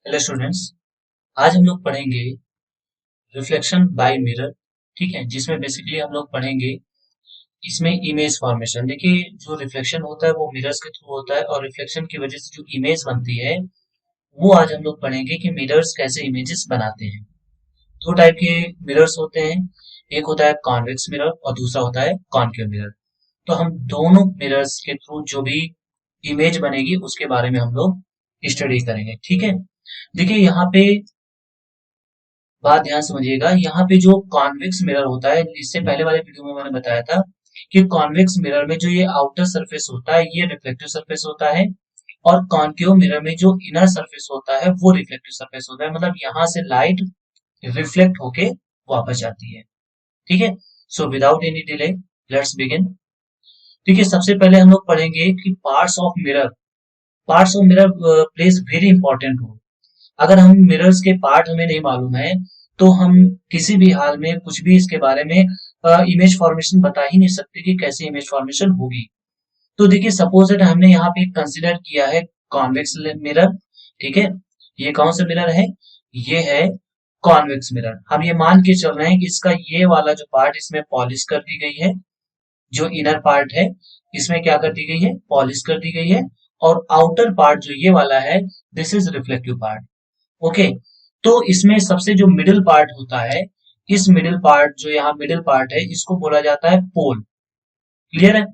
Hello students. आज हम लोग पढ़ेंगे रिफ्लेक्शन बाय मिरर। ठीक है, जिसमें बेसिकली हम लोग पढ़ेंगे इसमें इमेज फॉर्मेशन। देखिए, जो रिफ्लेक्शन होता है वो मिरर्स के थ्रू होता है और रिफ्लेक्शन की वजह से जो इमेज बनती है वो आज हम लोग पढ़ेंगे कि मिरर्स कैसे इमेजेस बनाते हैं। दो टाइप के मिरर्स होते हैं, एक होता है कॉन्वेक्स मिरर और दूसरा होता है कॉनकेव मिरर। तो हम दोनों मिरर्स के थ्रू जो भी इमेज बनेगी उसके बारे में हम लोग स्टडी करेंगे। ठीक है, देखिए यहाँ पे बात ध्यान समझिएगा। यहाँ पे जो कॉन्वेक्स मिरर होता है, इससे पहले वाले वीडियो में मैंने बताया था कि कॉन्वेक्स मिरर में जो ये आउटर सरफेस होता है ये रिफ्लेक्टिव सरफेस होता है और कॉनकेव मिरर में जो इनर सरफेस होता है वो रिफ्लेक्टिव सरफेस होता है। मतलब यहाँ से लाइट रिफ्लेक्ट होके वापस जाती है। ठीक है, so without any delay let's begin. ठीक है, सबसे पहले हम लोग पढ़ेंगे कि parts of mirror plays very important role. अगर हम मिरर्स के पार्ट हमें नहीं मालूम है तो हम किसी भी हाल में कुछ भी इसके बारे में इमेज फॉर्मेशन बता ही नहीं सकते कि कैसे इमेज फॉर्मेशन होगी। तो देखिए, सपोज दैट हमने यहाँ पे कंसिडर किया है कॉन्वेक्स मिरर। ठीक है, ये कौन सा मिरर है? ये है कॉन्वेक्स मिरर। हम ये मान के चल रहे हैं कि इसका ये वाला जो पार्ट इसमें पॉलिश कर दी गई है, जो इनर पार्ट है इसमें क्या कर दी गई है? पॉलिश कर दी गई है। और आउटर पार्ट जो ये वाला है this is reflective part. Okay, तो इसमें सबसे जो मिडिल पार्ट होता है, इस मिडिल पार्ट जो यहाँ मिडिल पार्ट है इसको बोला जाता है पोल। क्लियर है?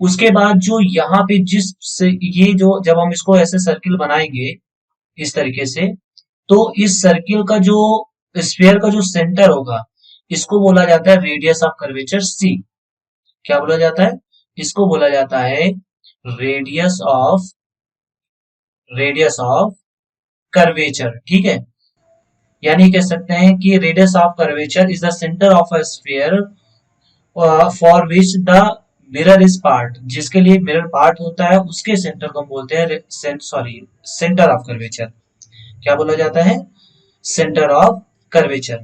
उसके बाद जो यहाँ पे जिस से ये जो जब हम इसको ऐसे सर्किल बनाएंगे इस तरीके से, तो इस सर्किल का जो स्फीयर का जो सेंटर होगा इसको बोला जाता है रेडियस ऑफ कर्वेचर सी। क्या बोला जाता है? इसको बोला जाता है रेडियस ऑफ कर्वेचर। ठीक है, यानी कह सकते हैं कि radius of curvature is the centre of a sphere for which the mirror is part. जिसके लिए मिरर पार्ट होता है उसके सेंटर को हम बोलते हैं सेंटर ऑफ कर्वेचर। क्या बोला जाता है? Centre of curvature.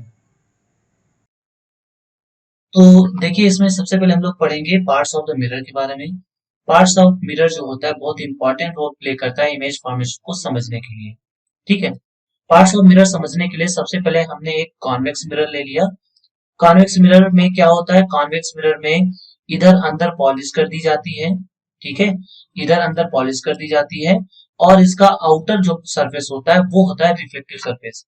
तो देखिए, इसमें सबसे पहले हम लोग पढ़ेंगे पार्ट्स ऑफ द मिरर के बारे में। पार्ट्स ऑफ मिरर जो होता है बहुत इंपॉर्टेंट रोल प्ले करता है इमेज फॉर्मेशन को समझने के लिए। ठीक है, पार्ट्स ऑफ मिरर समझने के लिए सबसे पहले हमने एक कॉन्वेक्स मिरर ले लिया। कॉन्वेक्स मिरर में क्या होता है? कॉन्वेक्स मिरर में इधर अंदर पॉलिश कर दी जाती है। ठीक है, इधर अंदर पॉलिश कर दी जाती है और इसका आउटर जो सरफेस होता है वो होता है रिफ्लेक्टिव सरफेस।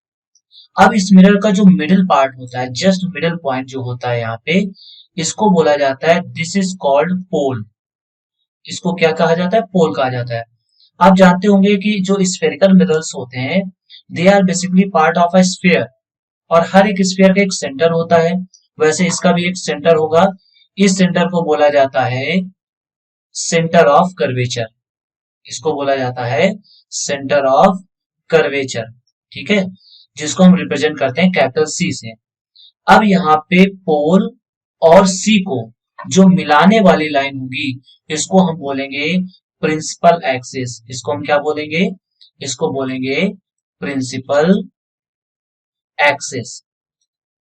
अब इस मिरर का जो मिडिल पार्ट होता है, जस्ट मिडिल पॉइंट जो होता है यहाँ पे, इसको बोला जाता है दिस इज कॉल्ड पोल। इसको क्या कहा जाता है? पोल कहा जाता है। आप जानते होंगे कि जो स्फेरिकल मिरर्स होते हैं they are basically part of a sphere और हर एक स्फीयर का एक सेंटर होता है। वैसे इसका भी एक सेंटर होगा। इस सेंटर को बोला जाता है सेंटर ऑफ कर्वेचर। इसको बोला जाता है सेंटर ऑफ कर्वेचर। ठीक है, जिसको हम रिप्रेजेंट करते हैं कैपिटल सी से। अब यहाँ पे पोल और सी को जो मिलाने वाली लाइन होगी इसको हम बोलेंगे प्रिंसिपल एक्सिस। इसको हम क्या बोलेंगे? इसको बोलेंगे प्रिंसिपल एक्सिस।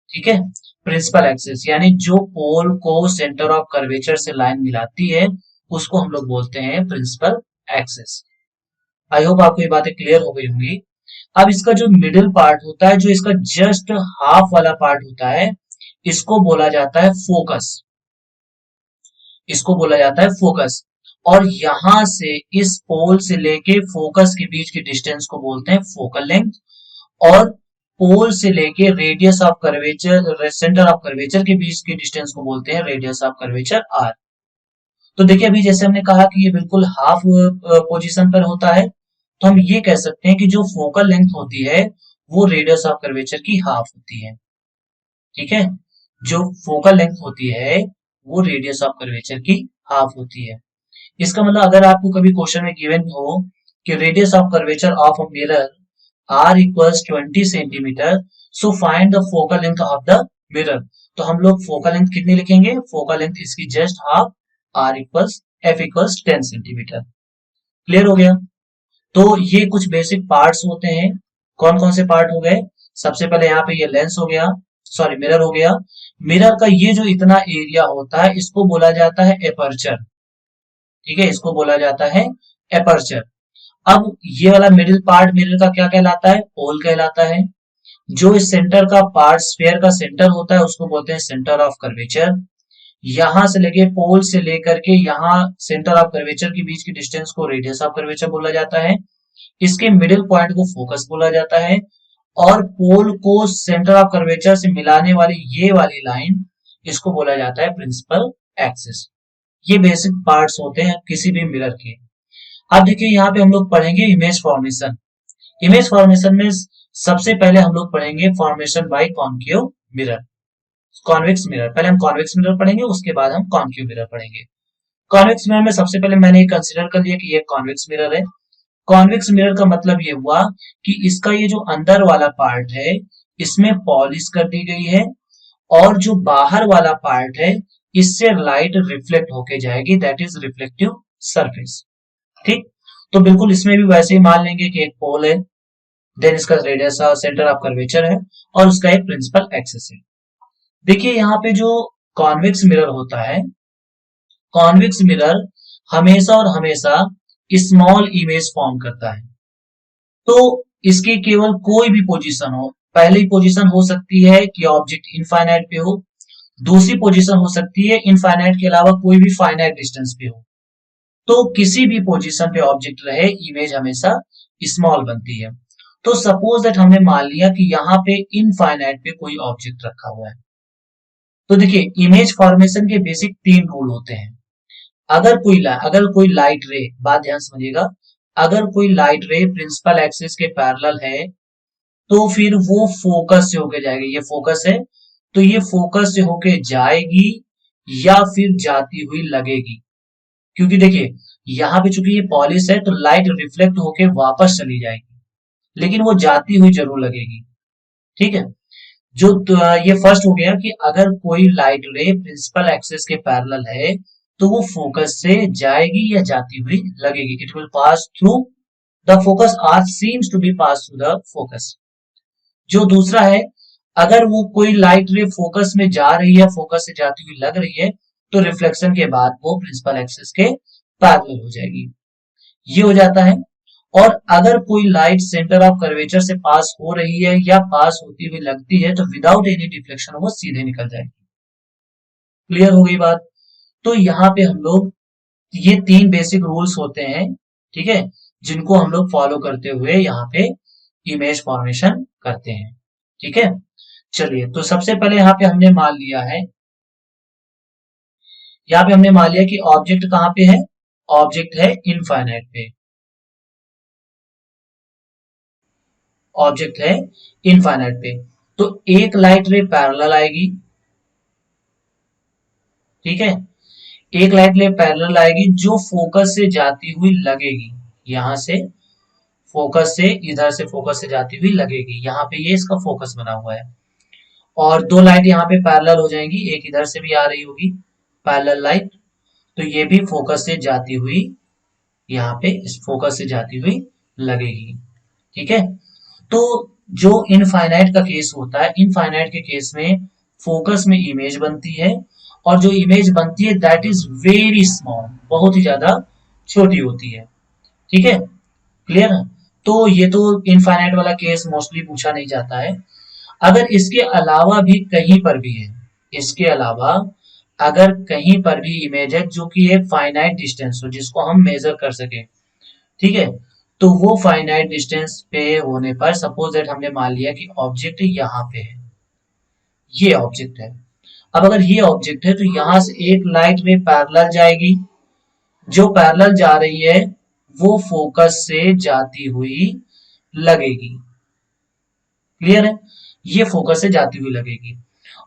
ठीक है, प्रिंसिपल एक्सिस यानी जो पोल को सेंटर ऑफ कर्वेचर से लाइन मिलाती है उसको हम लोग बोलते हैं प्रिंसिपल एक्सिस। आई होप आपको ये बातें क्लियर हो गई होंगी। अब इसका जो मिडिल पार्ट होता है, जो इसका जस्ट हाफ वाला पार्ट होता है, इसको बोला जाता है फोकस। इसको बोला जाता है फोकस। और यहां से इस पोल से लेके फोकस के बीच की डिस्टेंस को बोलते हैं फोकल लेंथ। और पोल से लेके radius of curvature, centre of curvature के बीच की डिस्टेंस को बोलते हैं रेडियस ऑफ कर्वेचर आर। तो देखिए, अभी जैसे हमने कहा कि ये बिल्कुल हाफ पोजीशन पर होता है, तो हम ये कह सकते हैं कि जो फोकल लेंथ होती है वो रेडियस ऑफ कर्वेचर की हाफ होती है। ठीक है, जो फोकल लेंथ होती है वो रेडियस ऑफ कर्वेचर की हाफ होती है। इसका मतलब अगर आपको कभी क्वेश्चन में गिवन हो कि radius of curvature of a mirror r equals 20 centimetre, so find the focal length of the mirror. तो हम लोग फोकल लेंथ कितनी लिखेंगे? फोकल लेंथ इसकी just half, r equals f equals 10 centimetre. Clear हो गया? तो ये कुछ बेसिक पार्ट्स होते हैं। कौन कौन से पार्ट हो गए? सबसे पहले यहाँ पे ये लेंस हो गया, सॉरी मिरर हो गया। मिरर का ये जो इतना एरिया होता है इसको बोला जाता है एपर्चर। ठीक है, इसको बोला जाता है एपर्चर। अब ये वाला मिडिल पार्ट मिरर का क्या कहलाता है? पोल कहलाता है। जो इस सेंटर का पार्ट स्फीयर का सेंटर होता है उसको बोलते हैं सेंटर ऑफ कर्वेचर। यहां से लेके पोल से लेकर के यहाँ सेंटर ऑफ कर्वेचर के बीच की डिस्टेंस को रेडियस ऑफ कर्वेचर बोला जाता है। इसके मिडिल पॉइंट को फोकस बोला जाता है। और पोल को सेंटर ऑफ कर्वेचर से मिलाने वाली ये वाली लाइन, इसको बोला जाता है प्रिंसिपल एक्सिस। ये बेसिक पार्ट्स होते हैं किसी भी मिरर के। अब देखिए यहाँ पे हम लोग पढ़ेंगे इमेज फॉर्मेशन। इमेज फॉर्मेशन में सबसे पहले हम लोग पढ़ेंगे formation by concave mirror, convex mirror. पहले हम कॉन्वेक्स मिरर पढ़ेंगे, उसके बाद हम कॉन्केव मिरर पढ़ेंगे। कॉन्वेक्स मिरर में सबसे पहले मैंने कंसीडर कर लिया कि ये कॉन्वेक्स मिरर है। कॉन्वेक्स मिरर का मतलब ये हुआ कि इसका ये जो अंदर वाला पार्ट है इसमें पॉलिश कर दी गई है, और जो बाहर वाला पार्ट है इससे लाइट रिफ्लेक्ट होके जाएगी, दैट इज रिफ्लेक्टिव सरफेस। ठीक, तो बिल्कुल इसमें भी वैसे ही मान लेंगे कि एक पोल है, देन इसका रेडियस सेंटर ऑफ कर्वेचर है, और उसका एक प्रिंसिपल एक्सिस है। देखिए यहाँ पे जो कॉन्वेक्स मिरर होता है, कॉन्वेक्स मिरर हमेशा और हमेशा स्मॉल इमेज फॉर्म करता है। तो इसकी केवल कोई भी पोजीशन हो, पहली पोजीशन हो सकती है कि ऑब्जेक्ट इनफाइनाइट पे हो, दूसरी पोजीशन हो सकती है इनफाइनाइट के अलावा कोई भी फाइनाइट डिस्टेंस पे हो। तो किसी भी पोजीशन पे ऑब्जेक्ट रहे, इमेज हमेशा स्मॉल बनती है। तो सपोज दैट हमने मान लिया कि यहाँ पे इनफाइनाइट पे कोई ऑब्जेक्ट रखा हुआ है। तो देखिए इमेज फॉर्मेशन के बेसिक 3 रूल होते हैं। अगर कोई लाइट रे, बात ध्यान समझिएगा, अगर कोई लाइट रे प्रिंसिपल एक्सिस के पैरेलल है तो फिर वो फोकस से होके जाएगी। ये फोकस है तो ये फोकस से होके जाएगी या फिर जाती हुई लगेगी। क्योंकि देखिए यहाँ पे चूंकि ये पॉलिश है तो लाइट रिफ्लेक्ट होके वापस चली जाएगी, लेकिन वो जाती हुई जरूर लगेगी। ठीक है, ये फर्स्ट हो गया कि अगर कोई लाइट रे प्रिंसिपल एक्सिस के पैरेलल है तो वो फोकस से जाएगी या जाती हुई लगेगी। It will pass through the focus or seems to be pass through the focus. जो दूसरा है, अगर वो कोई लाइट रे फोकस में जा रही है, फोकस से जाती हुई लग रही है, तो रिफ्लेक्शन के बाद वो प्रिंसिपल एक्सिस के पैरेलल हो जाएगी। ये हो जाता है। और अगर कोई लाइट सेंटर ऑफ कर्वेचर से पास हो रही है या पास होती हुई लगती है तो विदाउट एनी डिफ्लेक्शन वो सीधे निकल जाएगी। क्लियर हो गई बात? तो यहाँ पे हम लोग ये 3 बेसिक रूल्स होते हैं, ठीक है, जिनको हम लोग फॉलो करते हुए यहाँ पे इमेज फॉर्मेशन करते हैं। ठीक है, चलिए तो सबसे पहले यहाँ पे हमने मान लिया है, यहाँ पे हमने मान लिया कि ऑब्जेक्ट कहाँ पे है, ऑब्जेक्ट है इनफाइनाइट पे, ऑब्जेक्ट है इनफाइनाइट पे। तो एक लाइट रे पैरेलल आएगी, ठीक है, एक लाइट रे पैरेलल आएगी जो फोकस से जाती हुई लगेगी, यहां से फोकस से, इधर से फोकस से जाती हुई लगेगी, यहाँ पे ये इसका फोकस बना हुआ है। और 2 लाइट यहाँ पे पैरेलल हो जाएंगी, एक इधर से भी आ रही होगी पैरेलल लाइट, तो ये भी फोकस से जाती हुई यहाँ पे इस फोकस से जाती हुई लगेगी। ठीक है, तो जो इनफाइनाइट का केस होता है, इनफाइनाइट के केस में फोकस में इमेज बनती है, और जो इमेज बनती है दैट इज वेरी स्मॉल, बहुत ही ज्यादा छोटी होती है। ठीक है, क्लियर है? तो ये तो इनफाइनाइट वाला केस मोस्टली पूछा नहीं जाता है। अगर इसके अलावा भी कहीं पर भी है, इसके अलावा अगर कहीं पर भी इमेज है जो कि एक फाइनाइट डिस्टेंस हो जिसको हम मेजर कर सके, ठीक है, तो वो फाइनाइट डिस्टेंस पे होने पर सपोज दैट हमने मान लिया कि ऑब्जेक्ट यहाँ पे है, ये ऑब्जेक्ट है। अब अगर ये ऑब्जेक्ट है तो यहां से एक लाइट रे पैरेलल जाएगी, जो पैरेलल जा रही है वो फोकस से जाती हुई लगेगी। क्लियर है? ये फोकस से जाती हुई लगेगी।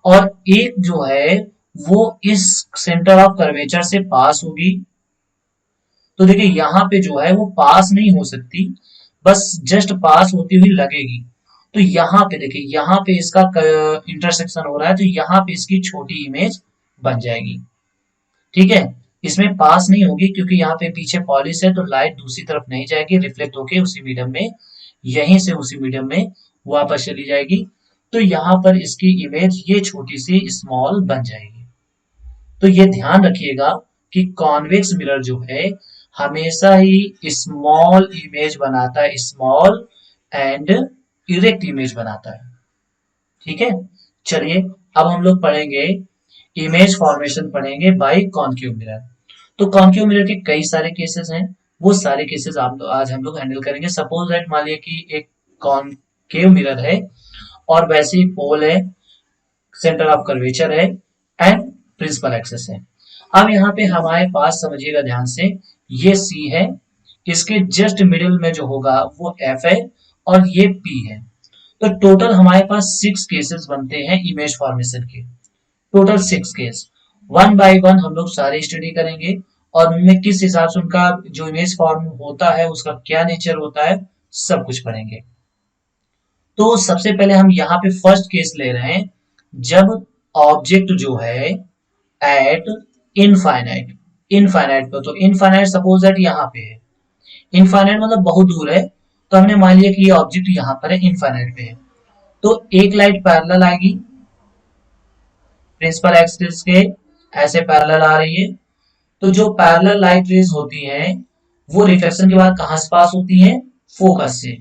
और एक जो है वो इस सेंटर ऑफ कर्वेचर से पास होगी। तो देखिए यहाँ पे जो है वो पास नहीं हो सकती, बस जस्ट पास होती हुई लगेगी। तो यहाँ पे देखिए, यहाँ पे इसका इंटरसेक्शन हो रहा है, तो यहाँ पे इसकी छोटी इमेज बन जाएगी। ठीक है, इसमें पास नहीं होगी क्योंकि यहाँ पे पीछे पॉलिश है, तो लाइट दूसरी तरफ नहीं जाएगी, रिफ्लेक्ट होके उसी मीडियम में, यहीं से उसी मीडियम में वापस चली जाएगी। तो यहाँ पर इसकी इमेज ये छोटी सी स्मॉल बन जाएगी। तो ये ध्यान रखिएगा कि कॉन्वेक्स मिरर जो है हमेशा ही स्मॉल इमेज बनाता है, स्मॉल एंड इरेक्ट इमेज बनाता है। ठीक है, चलिए अब हम लोग पढ़ेंगे इमेज फॉर्मेशन, पढ़ेंगे बाय कॉन्केव मिरर। तो कॉन्केव मिरर के कई सारे केसेस हैं, वो सारे केसेस आज हम लोग हैंडल करेंगे। सपोज दैट मान लिया कि एक कॉन्केव मिरर है और वैसे ही पोल है, सेंटर ऑफ कर्वेचर है एंड प्रिंसिपल एक्सेस है। अब यहाँ पे हमारे पास समझिएगा ध्यान से, ये सी है, इसके जस्ट मिडिल में जो होगा वो एफ है और ये पी है। तो टोटल हमारे पास 6 केसेस बनते हैं इमेज फॉर्मेशन के, total 6 case. One by one हम लोग सारे स्टडी करेंगे और उनमें किस हिसाब से उनका जो इमेज फॉर्म होता है उसका क्या नेचर होता है, सब कुछ पढ़ेंगे। तो सबसे पहले हम यहाँ पे फर्स्ट केस ले रहे हैं, जब ऑब्जेक्ट जो है एट इनफाइनाइट, इनफाइनाइट पे, तो इनफाइनाइट सपोज दैट यहाँ पे है, इनफाइनाइट मतलब बहुत दूर है, तो हमने मान लिया कि ये ऑब्जेक्ट यहाँ पर है, इनफाइनाइट पे है। तो एक लाइट पैरेलल आएगी प्रिंसिपल एक्सिस के, ऐसे पैरेलल आ रही है। तो जो पैरेलल लाइट रेज होती हैं वो रिफ्लेक्शन के बाद कहां से पास होती हैं, फोकस से।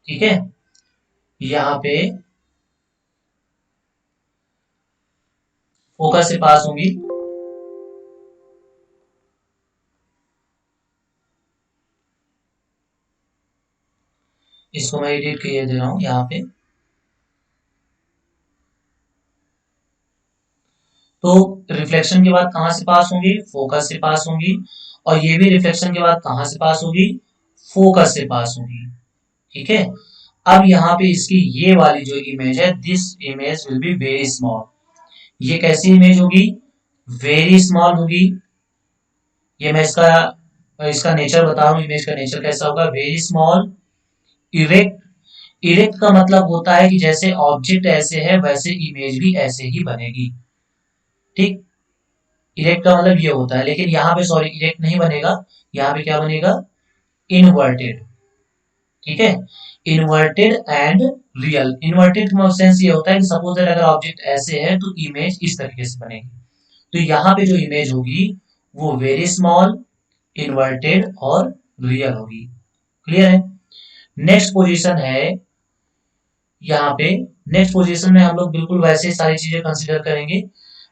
ठीक है, यहाँ पे फोकस से पास होंगी। इसको मैं एडिट किए दे रहा हूं यहाँ पे। तो रिफ्लेक्शन के बाद कहां से पास होंगी, फोकस से पास होंगी, और ये भी रिफ्लेक्शन के बाद कहां से पास होगी, फोकस से पास होगी। ठीक है, अब यहाँ पे इसकी ये वाली जो इमेज है, this image will be very small. ये कैसी इमेज होगी, वेरी स्मॉल होगी। ये मैं इसका इसका नेचर बता रहा हूँ, इमेज का नेचर कैसा होगा, वेरी स्मॉल, इरेक्ट। इरेक्ट का मतलब होता है कि जैसे ऑब्जेक्ट ऐसे है वैसे इमेज भी ऐसे ही बनेगी। ठीक, इरेक्ट का मतलब ये होता है, लेकिन यहाँ पे सॉरी इरेक्ट नहीं बनेगा, यहाँ पे क्या बनेगा, इनवर्टेड। ठीक है, इन्वर्टेड एंड रियल। इन्वर्टेड का सेंस ये होता है कि सपोज अगर ऑब्जेक्ट ऐसे है तो इमेज इस तरीके से बनेगी। तो यहाँ पे जो इमेज होगी वो वेरी स्मॉल, इन्वर्टेड और रियल होगी। क्लियर है। नेक्स्ट पोजीशन है यहाँ पे, नेक्स्ट पोजीशन में हम लोग बिल्कुल वैसे सारी चीजें कंसीडर करेंगे,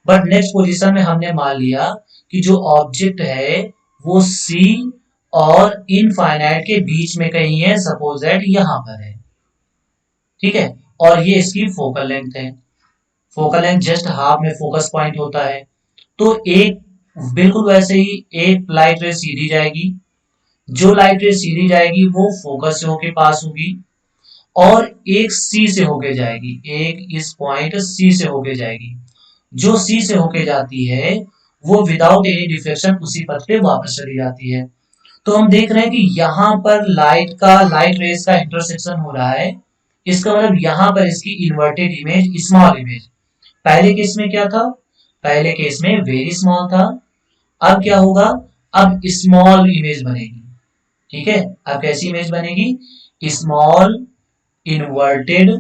बट नेक्स्ट पोजीशन में हमने मान लिया कि जो ऑब्जेक्ट है वो सी और इनफाइनाइट के बीच में कहीं है, सपोज दैट यहाँ पर है। ठीक है, और ये इसकी फोकल लेंथ है, फोकल लेंथ जस्ट हाफ में फोकस पॉइंट होता है। तो एक बिल्कुल वैसे ही एक लाइट रे सीधी जाएगी, जो लाइट रे सीधी जाएगी वो फोकस से होके पास होगी, और एक सी से होके जाएगी, एक इस पॉइंट सी से होके जाएगी। जो सी से होके जाती है वो विदाउट एनी डिफ्लेक्शन उसी पथ पे वापस चली जाती है। तो हम देख रहे हैं कि यहाँ पर लाइट रेस का इंटरसेक्शन हो रहा है। इसका मतलब यहाँ पर इसकी इन्वर्टेड इमेज, स्मॉल इमेज। पहले केस में क्या था, पहले केस में वेरी स्मॉल था, अब क्या होगा, अब स्मॉल इमेज बनेगी। ठीक है, अब कैसी इमेज बनेगी, स्मॉल, इन्वर्टेड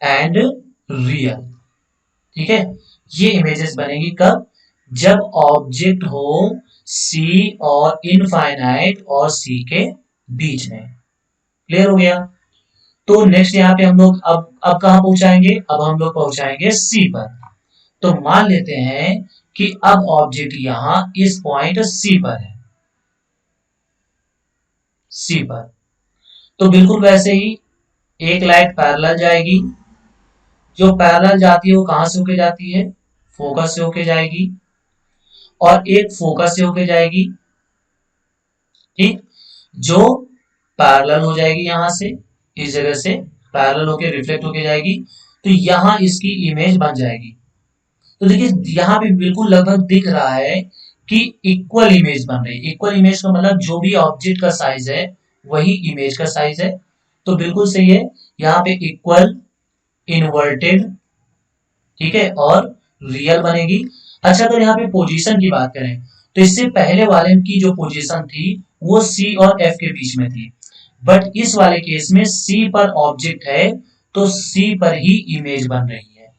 एंड रियल। ठीक है, ये इमेजेस बनेगी कब, जब ऑब्जेक्ट हो सी और इनफाइनाइट और सी के बीच में। क्लियर हो गया। तो नेक्स्ट यहाँ पे हम लोग अब कहां पहुंचाएंगे, अब हम लोग पहुंचाएंगे सी पर। तो मान लेते हैं कि अब ऑब्जेक्ट यहां इस पॉइंट सी पर है, सी पर। तो बिल्कुल वैसे ही एक लाइट पैरेलल जाएगी, जो पैरेलल जाती है वो कहां से होके जाती है, फोकस से होके जाएगी, और एक फोकस से होके जाएगी। ठीक, जो पैरेलल हो जाएगी यहां से, इस जगह से पैरेलल होके रिफ्लेक्ट होके जाएगी, तो यहां इसकी इमेज बन जाएगी। तो देखिए यहाँ पे बिल्कुल लगभग दिख रहा है कि इक्वल इमेज बन रही है। इक्वल इमेज का मतलब जो भी ऑब्जेक्ट का साइज है वही इमेज का साइज है। तो बिल्कुल सही है, यहाँ पे इक्वल, इन्वर्टेड, ठीक है, और रियल बनेगी। अच्छा, अगर यहाँ पे पोजीशन की बात करें तो इससे पहले वाले की जो पोजीशन थी वो सी और एफ के बीच में थी, बट इस वाले केस में सी पर ऑब्जेक्ट है तो सी पर ही इमेज बन रही है,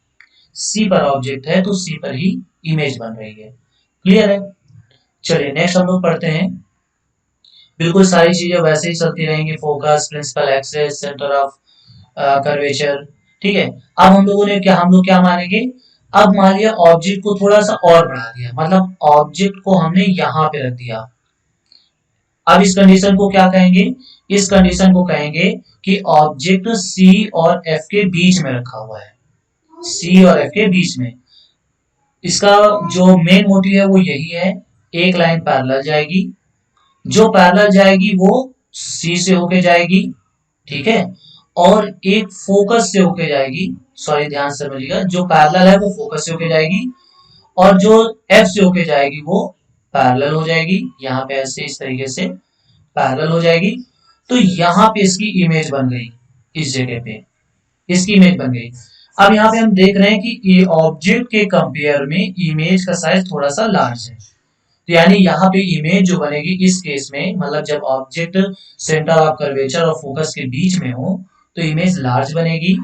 सी पर ऑब्जेक्ट है तो सी पर ही इमेज बन रही है। क्लियर है। चलिए नेक्स्ट हम लोग पढ़ते हैं बिल्कुल सारी चीजें वैसे ही चलती रहेंगी, focus, principal axis, centre of curvature. ठीक है। अब हम लोग क्या मानेंगे, अब मान लिया ऑब्जेक्ट को थोड़ा सा और बढ़ा दिया, मतलब ऑब्जेक्ट को हमने यहाँ पे रख दिया। अब इस कंडीशन को क्या कहेंगे, इस कंडीशन को कहेंगे कि ऑब्जेक्ट सी और एफ के बीच में रखा हुआ है, सी और एफ के बीच में। इसका जो मेन मोटिव है वो यही है, एक लाइन पैरेलल जाएगी, जो पैरेलल जाएगी वो सी से होके जाएगी, ठीक है, और एक फोकस से होके जाएगी, सॉरी ध्यान से समझिएगा, जो पैरेलल है वो फोकस से होके जाएगी, और जो एफ से होके जाएगी वो पैरेलल हो जाएगी, यहाँ पे ऐसे इस तरीके से पैरेलल हो जाएगी। तो यहाँ पे इसकी इमेज बन गई, इस जगह पे इसकी इमेज बन गई। अब यहाँ पे हम देख रहे हैं कि ये ऑब्जेक्ट के कंपेयर में इमेज का साइज थोड़ा सा लार्ज है, तो यानी यहाँ पे इमेज जो बनेगी इस केस में, मतलब जब ऑब्जेक्ट सेंटर ऑफ कर्वेचर और फोकस के बीच में हो तो इमेज लार्ज बनेगी,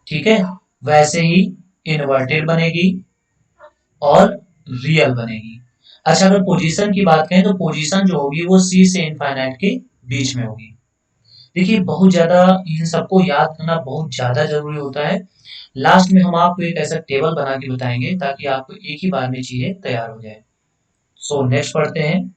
ठीक है। वैसे ही इन्वर्टेड बनेगी और रियल बनेगी। अच्छा, अगर पोजीशन की बात करें तो पोजीशन जो होगी वो सी से इनफाइनाइट के बीच में होगी। देखिए बहुत ज्यादा इन सबको याद करना बहुत ज्यादा जरूरी होता है। लास्ट में हम आपको एक ऐसा टेबल बना के बताएंगे ताकि आपको एक ही बार में चीजें तैयार हो जाए। सो नेक्स्ट पढ़ते हैं।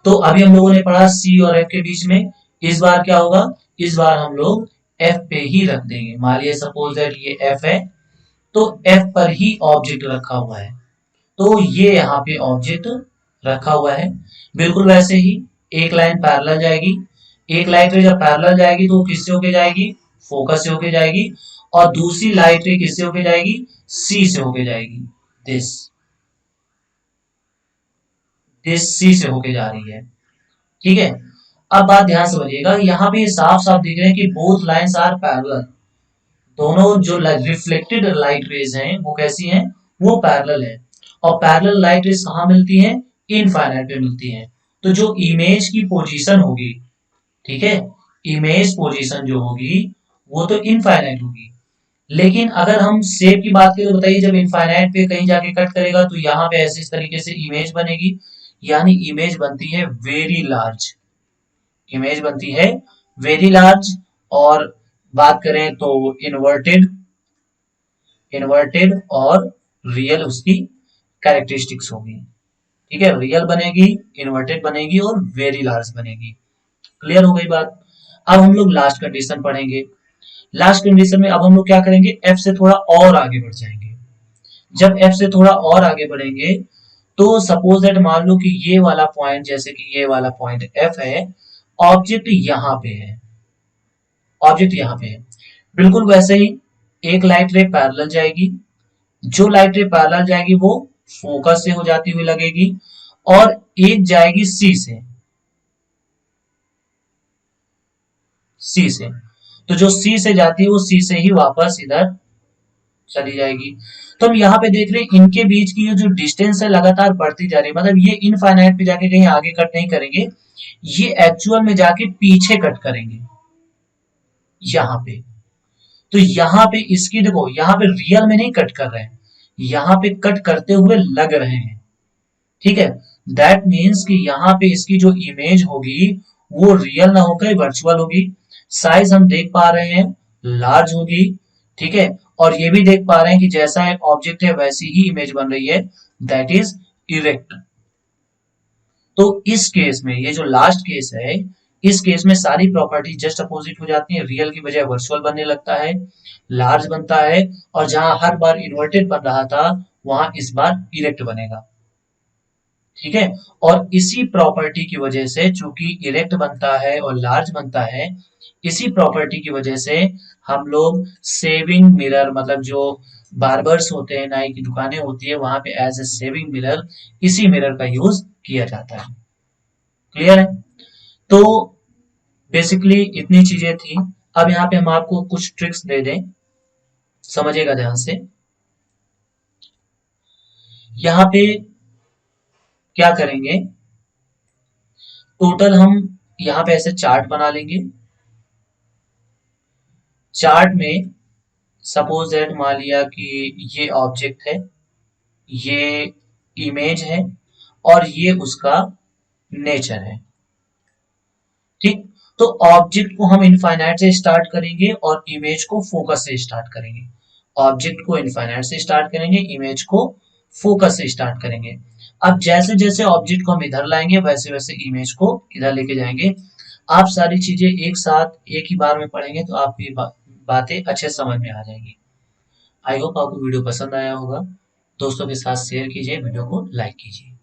तो अभी हम लोगों ने पढ़ा सी और एफ के बीच में, इस बार क्या होगा, इस बार हम लोग एफ पे ही रख देंगे। मान लिया सपोज दैट ये एफ है, तो एफ पर ही ऑब्जेक्ट रखा हुआ है, तो ये यहाँ पे ऑब्जेक्ट रखा हुआ है। बिल्कुल वैसे ही एक लाइन पैरेलल जाएगी, एक लाइट रे जब पैरेलल जाएगी तो किससे होके जाएगी, फोकस से होके जाएगी, और दूसरी लाइट रे किससे होके जाएगी, सी से होके जाएगी, दिस दिस सी से होके जा रही है, ठीक है। अब बात ध्यान से समझिएगा, यहाँ पे साफ साफ दिख रहे हैं कि बोथ लाइंस आर पैरेलल, दोनों जो रिफ्लेक्टेड लाइट रेज हैं वो कैसी हैं, वो पैरेलल है। और पैरेलल लाइट रेज कहाँ मिलती हैं, इनफाइनाइट पे मिलती हैं। तो जो इमेज की पोजीशन होगी, ठीक है, इमेज पोजीशन जो होगी वो तो इनफाइनाइट होगी। लेकिन अगर हम शेप की बात करें तो बताइए, जब इनफाइनाइट पे कहीं जाके कट करेगा तो यहाँ पे ऐसे इस तरीके से इमेज बनेगी, यानी इमेज बनती है वेरी लार्ज, इमेज बनती है वेरी लार्ज। और बात करें तो इन्वर्टेड, इन्वर्टेड और रियल उसकी कैरेक्टरिस्टिक्स होगी, ठीक है। रियल बनेगी, इन्वर्टेड बनेगी और वेरी लार्ज बनेगी। क्लियर हो गई बात। अब हम लोग लास्ट कंडीशन पढ़ेंगे। लास्ट कंडीशन में अब हम लोग क्या करेंगे, एफ से थोड़ा और आगे बढ़ जाएंगे। जब एफ से थोड़ा और आगे बढ़ेंगे तो सपोज दैट मान लो कि ये वाला पॉइंट, जैसे कि ये वाला पॉइंट एफ है, ऑब्जेक्ट यहाँ पे है, ऑब्जेक्ट यहाँ पे है। बिल्कुल वैसे ही एक लाइट रे पैरेलल जाएगी, जो लाइट रे पैरेलल जाएगी वो फोकस से हो जाती हुई लगेगी, और एक जाएगी सी से, सी से। तो जो सी से जाती है वो सी से ही वापस इधर चली जाएगी। तो हम यहाँ पे देख रहे हैं इनके बीच की जो डिस्टेंस है लगातार बढ़ती जा रही है, मतलब ये इनफाइनाइट पे जाके कहीं आगे कट नहीं करेंगे, ये एक्चुअल में जाके पीछे कट करेंगे यहाँ पे। तो यहाँ पे इसकी देखो, यहाँ पे रियल में नहीं कट कर रहे हैं, यहाँ पे कट करते हुए लग रहे हैं, ठीक है। दैट मीन्स कि यहाँ पे इसकी जो इमेज होगी वो रियल ना होकर वर्चुअल होगी। साइज हम देख पा रहे हैं लार्ज होगी, ठीक है। और ये भी देख पा रहे हैं कि जैसा एक ऑब्जेक्ट है वैसी ही इमेज बन रही है, दैट इज इरेक्ट। तो इस केस में, ये जो लास्ट केस है, इस केस में सारी प्रॉपर्टी जस्ट अपोजिट हो जाती है, रियल की बजाय वर्चुअल बनने लगता है, लार्ज बनता है, और जहां हर बार इन्वर्टेड बन रहा था वहां इस बार इरेक्ट बनेगा, ठीक है। और इसी प्रॉपर्टी की वजह से, चूंकि इरेक्ट बनता है और लार्ज बनता है, इसी प्रॉपर्टी की वजह से हम लोग सेविंग मिरर, मतलब जो बार्बर्स होते हैं, नाई की दुकानें होती है, वहां पे एज ए सेविंग मिरर इसी मिरर का यूज किया जाता है। क्लियर है। तो बेसिकली इतनी चीजें थी। अब यहाँ पे हम आपको कुछ ट्रिक्स दे दें, समझिएगा ध्यान से। यहाँ पे क्या करेंगे, टोटल हम यहाँ पे ऐसे चार्ट बना लेंगे। चार्ट में सपोज दैट मान लिया कि ये ऑब्जेक्ट है, ये इमेज है, और ये उसका नेचर है, ठीक। तो ऑब्जेक्ट को हम इनफाइनाइट से स्टार्ट करेंगे और इमेज को फोकस से स्टार्ट करेंगे। ऑब्जेक्ट को इनफाइनाइट से स्टार्ट करेंगे, इमेज को फोकस से स्टार्ट करेंगे। अब जैसे जैसे ऑब्जेक्ट को हम इधर लाएंगे वैसे वैसे इमेज को इधर लेके जाएंगे। आप सारी चीजें एक साथ एक ही बार में पढ़ेंगे तो आपको ये बातें अच्छे समझ में आ जाएंगी। आई होप आपको वीडियो पसंद आया होगा। दोस्तों के साथ शेयर कीजिए, वीडियो को लाइक कीजिए।